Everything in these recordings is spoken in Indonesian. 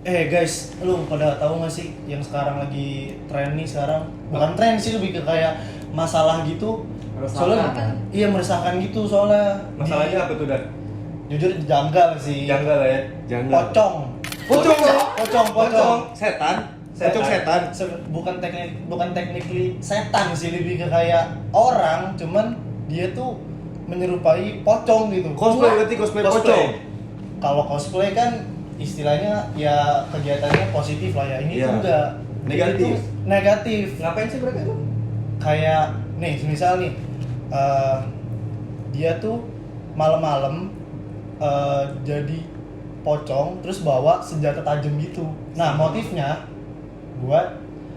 Guys, lu pada tahu nggak sih yang sekarang lagi tren nih sekarang? Bukan tren sih, lebih ke kayak masalah gitu. Soalnya iya meresahkan gitu soalnya. Masalahnya apa tuh, Dan? Jujur janggal sih. Janggal lah ya. Janggal. Pocong. Setan. Pocong setan. Bukan technically setan sih, lebih ke kayak orang, cuman dia tuh menyerupai pocong gitu. Cosplay berarti cosplay pocong. Kalau cosplay kan istilahnya ya kegiatannya positif lah ya. Ini Iya. tuh enggak negatif. Ngapain sih mereka tuh? Kayak nih, misal nih dia tuh malam-malam jadi pocong terus bawa senjata tajam gitu. Nah, motifnya buat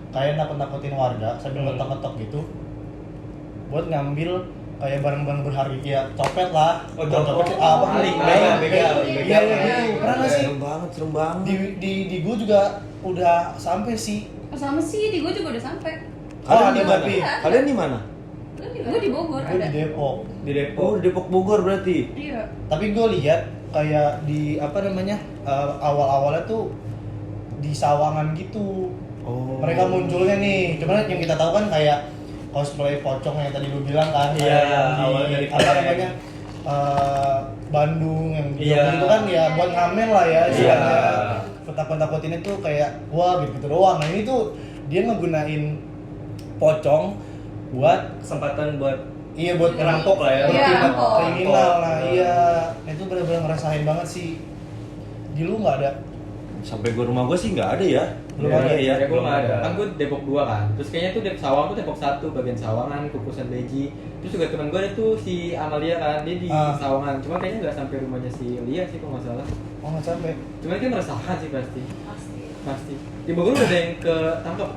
kayak nakut-nakutin warga sambil ngetok-ngetok gitu. Buat ngambil kayak barang-barang berharga, ya copet lah. Oh, copet. Apa? Begal. Iya, gitu. Pernah nggak sih? Serem banget. Di gue juga udah sampai sih. Sama sih, di gue juga udah sampai. Kalian ada di mana? tapi. Kalian di mana? Gue di Bogor Gue ada. di Depok. Di Depok. Oh, di Depok Bogor berarti. Iya. Tapi gue lihat kayak di apa namanya awal-awalnya tuh di Sawangan gitu. Oh. Mereka munculnya nih. Cuman yang kita tahu kan kayak cosplay pocong yang tadi lu bilang kan. Iya, kayak yang awal di dari apa prank. namanya Bandung yang Iya. itu kan ya buat ngamen lah ya. Iya. Istilahnya takut-takutin itu kayak wah gitu doang. Nah ini tuh dia ngegunain pocong buat Kesempatan buat iya buat ngerampok lah ya. Iya, rampok. kriminal. Nah iya itu benar-benar ngerasain banget sih. Di lu nggak ada? Sampai gua rumah gua sih nggak ada ya. Belum ada. ya. Ya gue nggak ada. Kan gue Depok 2 kan. Terus kayaknya tuh Sawang tuh Depok 1 bagian Sawangan, Kukusan Beji. Terus juga teman gue ada tuh si Amalia kan, dia di Sawangan. Cuma kayaknya nggak sampai rumahnya si Lia sih kalau nggak salah. Oh nggak sampai. Cuma dia meresahkan sih pasti. Di Bogor udah ada yang ketangkep.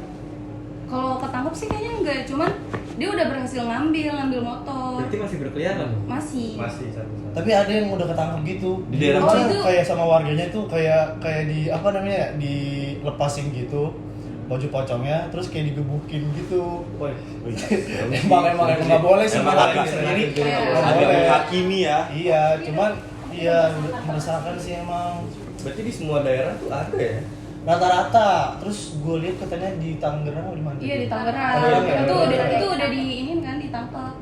Kalau ketangkep sih kayaknya enggak, cuman dia udah berhasil ngambil motor. Berarti masih berkeliaran loh. Masih. satu-satu. Tapi ada yang udah ketangkep gitu Di daerah Oh, mana? itu- Kayak sama warganya tuh kayak di apa namanya dilepasin gitu baju pocongnya, terus kayak digebukin gitu. Woi. emang nggak boleh sih Emang ngelakuin agak sendiri. Iya. Nggak Ada boleh. menghakimi ya. Iya, cuman iya meresahkan sih emang Berarti di semua daerah tuh ada ya? rata-rata. Terus gue lihat katanya di Tangerang atau di mana? Iya di Tangerang. Oh, iya, Itu udah diinin kan ditangkap.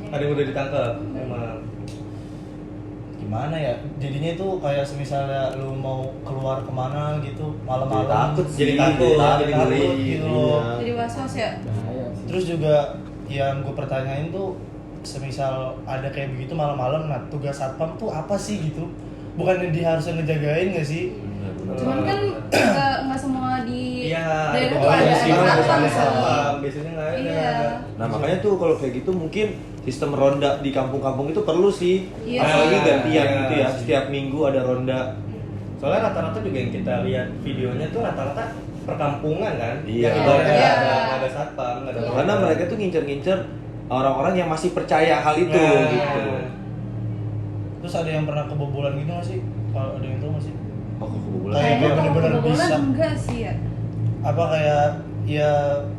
Ada yang udah ditangkap. Emang. Gimana ya? Jadinya itu kayak misalnya lu mau keluar kemana gitu malam-malam. Takut sih. Jadi takut, jadi takut ngeri. gitu. Iya. Jadi was-was ya. Bahaya sih. Terus juga yang gue pertanyain tuh, semisal ada kayak begitu malam-malam, nah tugas satpam tuh apa sih gitu? Bukannya dia harusnya ngejagain nggak sih? Cuman kan nggak semua di Iya, daerah tuh oh, ada iya sih, satpam. ada satpam. Biasanya nggak ada. Iya. Nah makanya tuh kalau kayak gitu mungkin sistem ronda di kampung-kampung itu perlu sih. Iya. Apalagi gantian Iya. gitu ya. Setiap minggu ada ronda. Soalnya rata-rata juga yang kita lihat videonya tuh rata-rata perkampungan kan? Iya. Yang ibaratnya Iya. nggak ada satpam, nggak ada. Iya. Karena mereka tuh ngincer-ngincer orang-orang yang masih percaya hal itu Nah. gitu. Terus ada yang pernah kebobolan gitu nggak sih? Kalau ada yang tahu nggak sih? Oh, kok kebobolan. Kayak Kayaknya kalau bener-bener kebobolan bisa. enggak sih ya. Apa kayak ya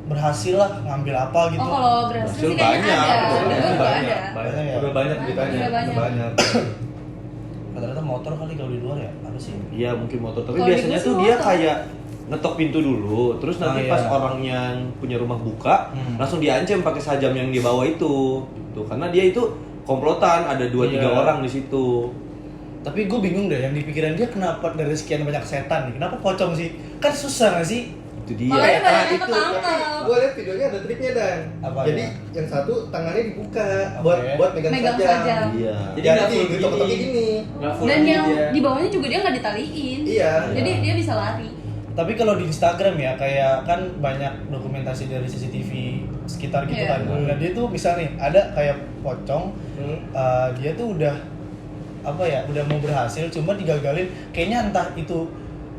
berhasil lah ngambil apa gitu? Oh kalau berhasil Berhasil sih kayaknya banyak, ada. betul. Di gue juga ada. Banyak, ya? udah banyak beritanya. Udah banyak. banyak. Rata-rata motor kali kalau di luar ya apa sih? Iya mungkin motor, tapi Kalau di biasanya gua tuh sih dia motor. kayak ngetok pintu dulu, terus nanti Ah, pas iya. orang yang punya rumah buka, langsung diancam pakai sajam yang dibawa itu, gitu. Karena dia itu komplotan, ada 2-3 Iya. orang di situ. Tapi gue bingung deh, yang di pikiran dia kenapa dari sekian banyak setan nih? Kenapa pocong sih? Kan susah nggak sih? Itu dia. Makanya banyak yang itu, tapi ketangkep. gue lihat videonya ada triknya Dan. Apa Jadi ya? yang satu tangannya dibuka Oke. buat megang Megang sajam. sajam. Iya. Jadi nggak nanti full getok-getoknya begini. gini. Nggak full Dan ini yang dia. di bawahnya juga dia nggak ditaliin. Iya. Jadi dia bisa lari. Tapi kalau di Instagram ya kayak kan banyak dokumentasi dari CCTV sekitar gitu Iya. kan. Nah dia tuh misal nih ada kayak pocong, dia tuh udah apa ya udah mau berhasil cuma digagalin. Kayaknya entah itu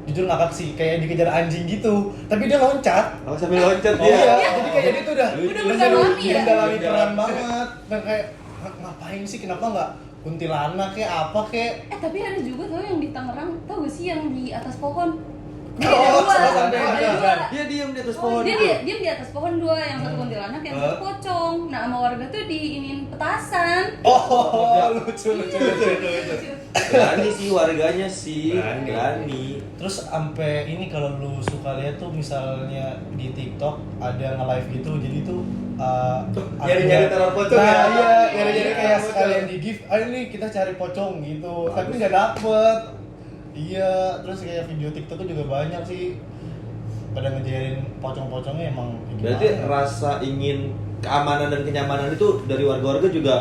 jujur ngakak sih kayak dikejar anjing gitu. Tapi dia loncat. Oh, sambil loncat Oh, dia. iya. Jadi kayak dia tuh udah mendalami ya? mendalami peran banget. Dan kayak ngapain sih kenapa nggak kuntilanak kayak apa kayak Tapi ada juga tau yang di Tangerang, tau gak sih yang di atas pohon? Oh, Ada ada. dua. Dia diam di atas Oh, pohon dia itu. diam di atas pohon dua, yang satu kuntilanak, yang satu pocong. Nah, sama warga tuh diinin petasan. oh lucu. Iya, lucu. Berani sih warganya sih, Berani. berani. Terus sampai ini kalau lu suka lihat tuh misalnya di TikTok ada nge-live gitu, jadi tuh nyari-nyari teror pocong nah, ya? iya, nyari-nyari Iya, kayak pocong. sekalian di give, ayo nih kita cari pocong gitu, tapi nggak dapet. Iya, terus kayak video TikTok juga banyak sih pada ngejarin pocong-pocongnya emang gimana? Berarti rasa ingin keamanan dan kenyamanan itu dari warga-warga juga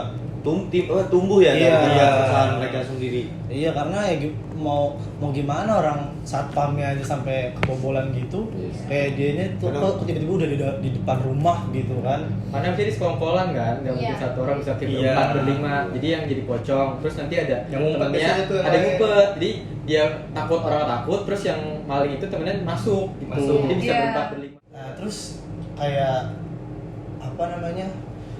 tumbuh ya Iya. dari perasaan mereka sendiri. Iya, karena ya mau gimana orang satpamnya aja sampai kebobolan gitu, kayak dianya tuh kok tiba-tiba udah di depan rumah gitu kan. Karena bisa di sekongkolan kan, nggak mungkin Iya. satu orang bisa tim Iya. berempat berlima. Jadi yang jadi pocong, terus nanti ada Yang ngumpet temennya, biasanya tuh yang ada lain. ngumpet. Jadi dia takut, orang takut, terus yang maling itu temennya masuk gitu. Masuk. Jadi bisa Iya. berempat berlima. Nah, terus kayak apa namanya?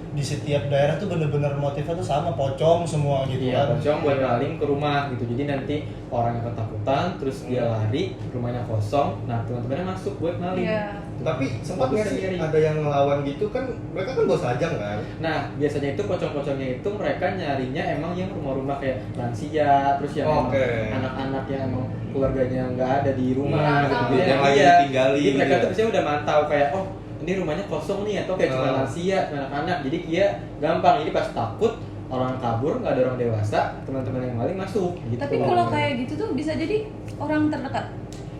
Di setiap daerah tuh bener-bener motifnya tuh sama, pocong semua gitu Iya, kan. pocong buat maling ke rumah gitu. Jadi nanti orang yang ketakutan, terus dia lari, rumahnya kosong. Nah, teman-temannya masuk buat maling. Iya. Tapi sempat nggak sih Sendiri. ada yang ngelawan gitu kan? Mereka kan bawa sajam kan? Nah, biasanya itu pocong-pocongnya itu mereka nyarinya emang yang rumah-rumah kayak lansia, terus yang emang Oke. anak-anak yang emang keluarganya nggak ada di rumah Merantau. gitu. Yang lagi Iya. ditinggali Jadi mereka gitu tuh ya. biasanya udah mantau kayak, oh ini rumahnya kosong nih, atau kayak cuma Oh. lansia, cuma anak-anak. Jadi dia gampang. Jadi pas takut orang kabur, nggak ada orang dewasa, teman-teman yang maling masuk gitu. Tapi kalau kayak gitu tuh bisa jadi orang terdekat.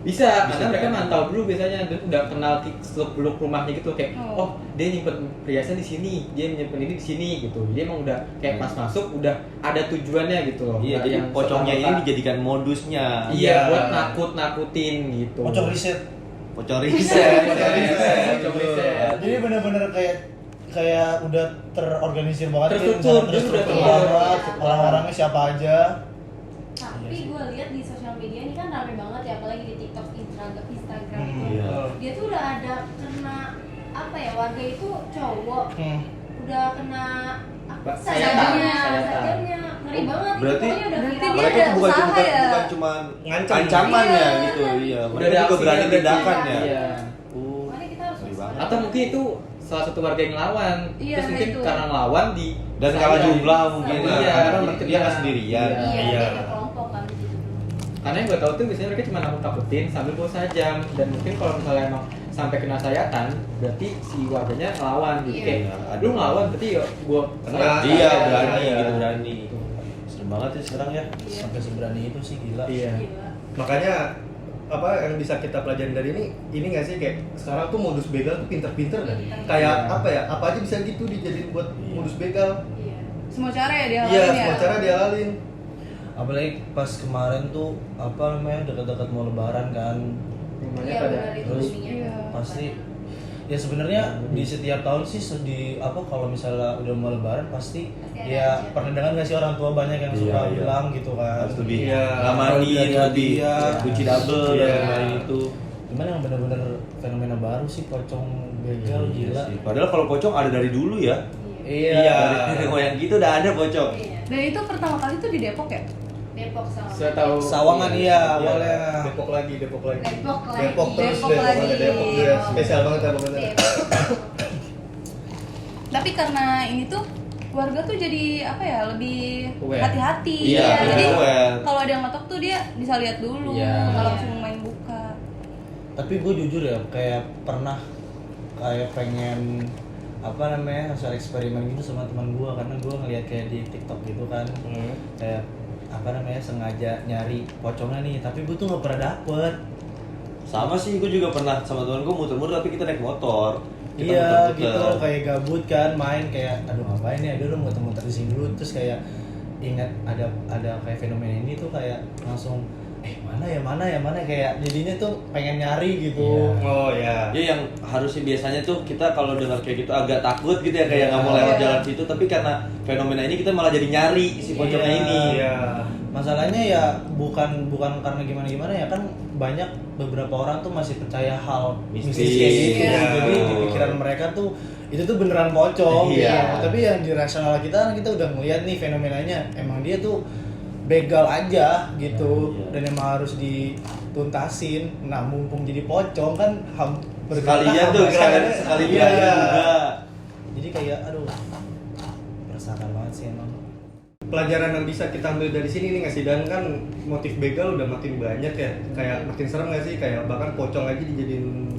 Bisa, karena Bisa. mereka mantau dulu biasanya, dan udah kenal seluk-beluk rumahnya gitu, kayak Oh. oh dia nyimpen perhiasan di sini, dia nyimpen ini di sini gitu. Jadi emang udah kayak pas masuk udah ada tujuannya gitu loh. Iya, Nggak jadi yang pocongnya ini serta-merta. dijadikan modusnya. Iya, Iya. buat nakut-nakutin gitu. Pocong riset. Pocong riset. Pocong riset. Jadi bener-bener kayak udah terorganisir banget, Terstruktur, dia udah terstruktur terstruktur. banget, orang-orangnya siapa aja. Tapi gue lihat di sosial media ini kan rame banget ya, apalagi di TikTok, Instagram itu. Iya. Dia tuh udah ada kena apa ya, warga itu cowok udah kena apa, Sayatan. sajamnya ngeri banget. Berarti itu pokoknya udah berarti viral. dia Mereka ada itu bukan usaha cuma ya? bukan cuma Ngancam. ancaman Iya, ya gitu, iya. Udah Mereka ada juga aksinya berani berarti. tindakan ya. Iya. Oh. Makanya kita harus Ngeri waspada. banget. Atau mungkin itu salah satu warga yang ngelawan. Iya, Terus mungkin itu. karena ngelawan di Dan kalah jumlah mungkin. Iya, Nah, karena kan gitu dia nggak ya. sendirian. Iya, Iya. dia ada kelompok kan gitu. Karena yang gue tahu tuh biasanya mereka cuma nakut-nakutin sambil bawa sajam, dan mungkin kalau misalnya emang sampai kena sayatan, berarti si warganya ngelawan gitu. Iya. Kayak, Iya, lu ngelawan berarti ya gue Kena. Iya, berani Iya. gitu, berani. Serem banget ya sekarang ya. Iya. Sampai seberani itu sih, gila. Iya. Gila. Makanya apa yang bisa kita pelajari dari ini nggak sih, kayak sekarang tuh modus begal tuh pinter-pinter kan? Pinter. Kayak Iya. apa ya? Apa aja bisa gitu dijadiin buat Iya. modus begal. Iya. Semua cara ya dia Iya, lakuin ya. semua cara dihalalin. Apalagi pas kemarin tuh apa namanya, dekat-dekat mau lebaran kan. Rumahnya Iya, pada benar itu terus ininya. Iya. Pasti ya sebenarnya di setiap tahun sih di apa, kalau misalnya udah mau lebaran pasti Pasti ada ya aja. pernah dengar nggak sih orang tua banyak yang Iya, suka iya. bilang gitu kan. Harus lebih Iya. ngamanin, lebih Iya. kunci double dan Iya. lain-lain itu. Cuman yang bener-bener fenomena baru sih pocong begal, Iya gila. sih. Padahal kalau pocong ada dari dulu ya. Iya. Iya. Dari moyang gitu udah ada pocong. Iya. Dan itu pertama kali tuh di Depok ya? Depok sama. Saya tahu. Sawangan iya Iya, awalnya. Depok lagi. Depok lagi. Depok terus Depok lagi. Depok ya. Spesial banget ya pokoknya. Depok. Tapi karena ini tuh warga tuh jadi apa ya, lebih Aware. hati-hati. Iya, Ya, lebih jadi aware. kalau ada yang ngetok tuh dia bisa lihat dulu, Iya. nggak Iya. langsung main buka. Tapi gue jujur ya, kayak pernah kayak pengen apa namanya, hasil eksperimen gitu sama teman gue, karena gue ngeliat kayak di TikTok gitu kan, kayak apa namanya, sengaja nyari pocongnya nih, tapi gue tuh nggak pernah dapet. Sama sih, gue juga pernah sama temen gue muter-muter tapi kita naik motor. Kita Iya muter-muter. gitu, kayak gabut kan, main kayak aduh ngapain ya, aduh muter-muter di sini dulu, terus kayak ingat ada kayak fenomena ini tuh, kayak langsung mana ya kayak jadinya tuh pengen nyari gitu. Oh ya. Ya yang harusnya biasanya tuh kita kalau dengar kayak gitu agak takut gitu ya, kayak nggak mau lewat Iya. jalan situ, tapi karena fenomena ini kita malah jadi nyari si pocongnya Iya. ini. Iya. Masalahnya ya bukan karena gimana ya, kan banyak beberapa orang tuh masih percaya hal Mistis. mistis kayak gitu. Iya. Jadi di pikiran mereka tuh itu tuh beneran pocong. Iya. Tapi yang di rasional kita kan kita udah ngeliat nih fenomenanya, emang dia tuh begal aja gitu. Iya. Dan emang harus dituntasin. Nah, mumpung jadi pocong kan Sekalian tuh, sekali Iya. juga. Jadi kayak aduh, meresahkan banget sih emang. pelajaran yang bisa kita ambil dari sini nih nggak sih? Dan kan motif begal udah makin banyak ya, kayak makin serem nggak sih? Kayak bahkan pocong aja dijadiin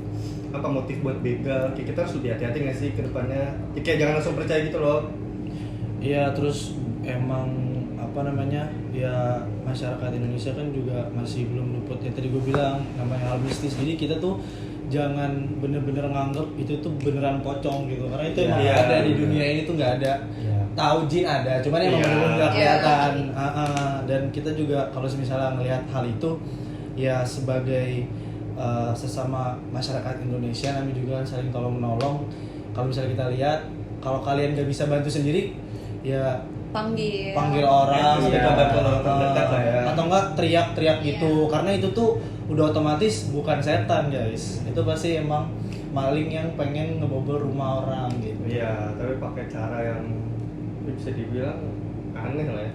apa motif buat begal. Kayak kita harus lebih hati-hati nggak sih ke depannya? Ya, kayak jangan langsung percaya gitu loh. Iya, terus emang apa namanya, ya masyarakat Indonesia kan juga masih belum luput ya tadi gue bilang namanya hal mistis. Jadi kita tuh jangan bener-bener nganggep itu tuh beneran pocong gitu, karena itu emang Iya. ada di dunia ini tuh nggak ada. Tahu jin ada, cuman emang Iya. bener-bener nggak Iya. kelihatan. Dan kita juga kalau misalnya ngelihat hal itu ya sebagai sesama masyarakat Indonesia, kami juga saling tolong menolong. Kalau misalnya kita lihat, kalau kalian nggak bisa bantu sendiri ya panggil orang, Iya, bantu terdekat lah ya. atau enggak teriak-teriak gitu, karena itu tuh udah otomatis bukan setan guys, itu pasti emang maling yang pengen ngebobol rumah orang gitu. Iya, tapi pakai cara yang bisa dibilang aneh lah ya.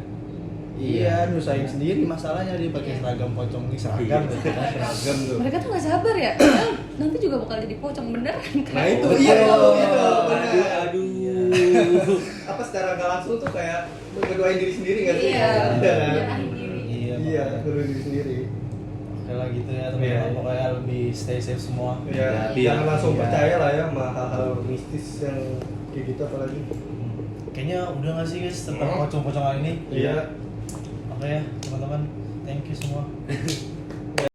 Iya, nyusahin sendiri masalahnya dia pakai seragam pocong di seragam gitu kan. Seragam tuh. Mereka tuh nggak sabar ya. Padahal nanti juga bakal jadi pocong beneran kan. Nah itu iya itu benar. Aduh. Apa secara nggak langsung tuh kayak ngedoain diri sendiri nggak sih? Iya. Iya kan? Nyerahin diri. Iya, Iya, makanya. ngedoain diri sendiri. Oke lah gitu ya teman-teman, Iya. pokoknya lebih stay safe semua. Iya, Hati-hati jangan ya. langsung Iya. percaya lah ya sama hal-hal mistis yang kayak gitu apalagi. Kayaknya udah nggak sih guys tentang pocong-pocongan ini? Iya. Oke ya teman-teman, thank you semua.